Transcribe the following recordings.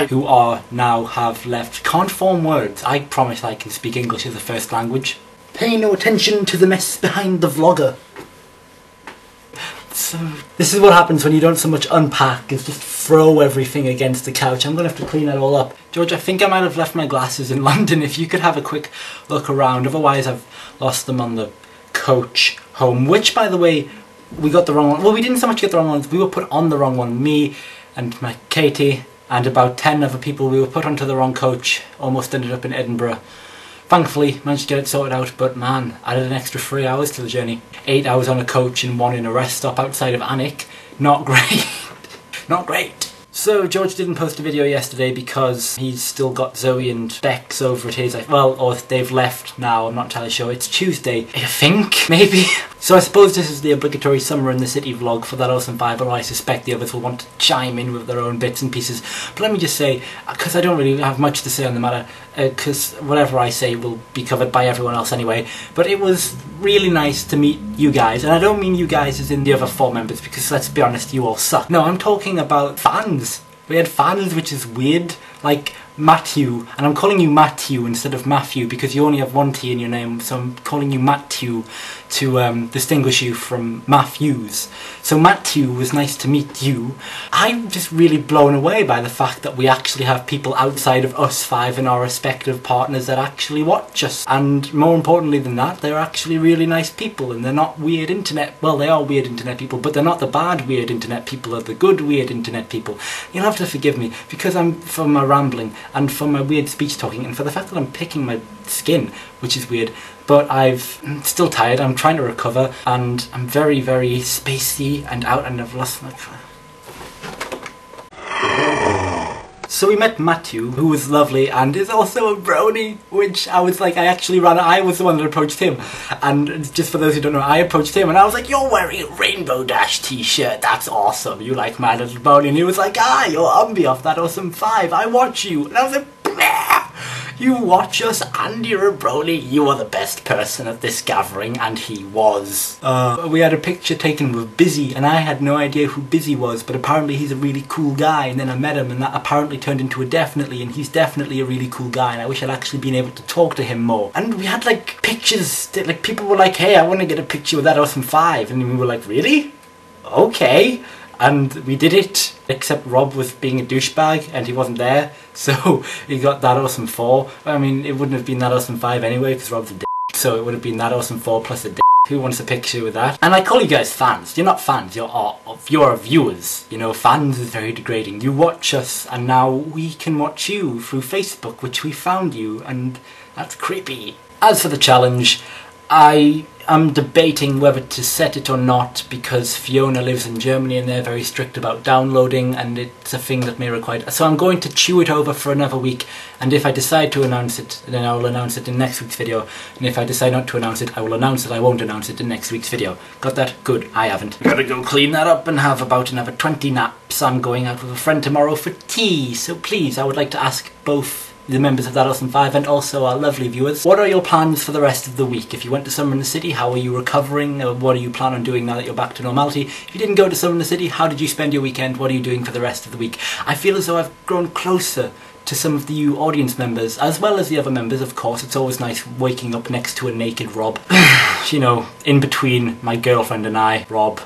who are now have left can't form words. I promise I can speak English as a first language. Pay no attention to the mess behind the vlogger. So this is what happens when you don't so much unpack as just throw everything against the couch. I'm gonna have to clean that all up. George, I think I might have left my glasses in London. If you could have a quick look around. Otherwise I've lost them on the coach home, which by the way, we got the wrong one. Well, we didn't so much get the wrong ones, we were put on the wrong one. Me and my Katie and about 10 other people, we were put onto the wrong coach, almost ended up in Edinburgh. Thankfully, managed to get it sorted out, but man, added an extra 3 hours to the journey. 8 hours on a coach and 1 in a rest stop outside of Alnwick. Not great. Not great. So George didn't post a video yesterday because he's still got Zoe and Bex over at his, well, or they've left now, I'm not entirely sure. It's Tuesday, I think, maybe. So I suppose this is the obligatory Summer in the City vlog for that Awesome 5, or I suspect the others will want to chime in with their own bits and pieces. But let me just say, because I don't really have much to say on the matter, because whatever I say will be covered by everyone else anyway, but it was really nice to meet you guys, and I don't mean you guys as in the other 4 members, because let's be honest, you all suck. No, I'm talking about fans. We had fans, which is weird, like Matthew, and I'm calling you Matthew instead of Matthew because you only have 1 T in your name, so I'm calling you Matthew to distinguish you from Matthews. So Matthew, was nice to meet you. I'm just really blown away by the fact that we actually have people outside of us 5 and our respective partners that actually watch us. And more importantly than that, they're actually really nice people, and they're not weird internet, well, they are weird internet people, but they're not the bad weird internet people, they're the good weird internet people. You'll have to forgive me, because for my rambling, and for my weird speech talking, and for the fact that I'm picking my skin, which is weird. But I'm still tired, I'm trying to recover, and I'm very, very spacey and out, and I've lost my... So we met Matthew, who was lovely and is also a brony, which I was like, I was the one that approached him. And just for those who don't know, I approached him and I was like, you're wearing a Rainbow Dash t-shirt, that's awesome, you like My Little Pony. And he was like, you're Umby off that Awesome 5, I watch you. And I was like, bleh! You watch us and you're a brony, you are the best person at this gathering, and he was. We had a picture taken with Busy, and I had no idea who Busy was, but apparently he's a really cool guy, and then I met him and that apparently turned into a definitely, and he's definitely a really cool guy, and I wish I'd actually been able to talk to him more. And we had like pictures, that, like people were like, hey, I want to get a picture with that Awesome 5, and we were like, really? Okay. And we did it, except Rob was being a douchebag and he wasn't there, so he got that Awesome 4. I mean, it wouldn't have been that Awesome 5 anyway because Rob's a dick, so it would have been that Awesome 4 plus a dick. Who wants a picture with that? And I call you guys fans. You're not fans, you're viewers. You know, fans is very degrading. You watch us and now we can watch you through Facebook, which we found you, and that's creepy. As for the challenge, I'm debating whether to set it or not because Fiona lives in Germany and they're very strict about downloading, and it's a thing that may require... So I'm going to chew it over for another week, and if I decide to announce it, then I will announce it in next week's video, and if I decide not to announce it, I will announce that I won't announce it in next week's video. Got that? Good. I haven't. Gotta go clean that up and have about another 20 naps. I'm going out with a friend tomorrow for tea, so please, I would like to ask both the members of that Awesome 5 and also our lovely viewers, what are your plans for the rest of the week? If you went to Summer in the City, how are you recovering? What do you plan on doing now that you're back to normality? If you didn't go to Summer in the City, how did you spend your weekend? What are you doing for the rest of the week? I feel as though I've grown closer to some of the audience members, as well as the other members, of course. It's always nice waking up next to a naked Rob. You know, in between my girlfriend and I, Rob.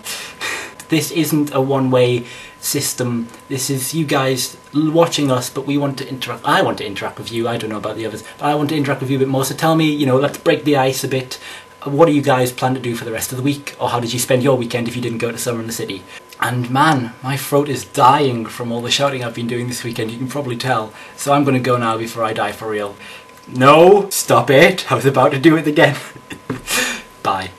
This isn't a one-way system. This is you guys watching us, but we want to interact. I want to interact with you. I don't know about the others, but I want to interact with you a bit more. So tell me, you know, let's break the ice a bit. What do you guys plan to do for the rest of the week? Or how did you spend your weekend if you didn't go to Summer in the City? And man, my throat is dying from all the shouting I've been doing this weekend, you can probably tell. So I'm going to go now before I die for real. No, stop it. I was about to do it again. Bye.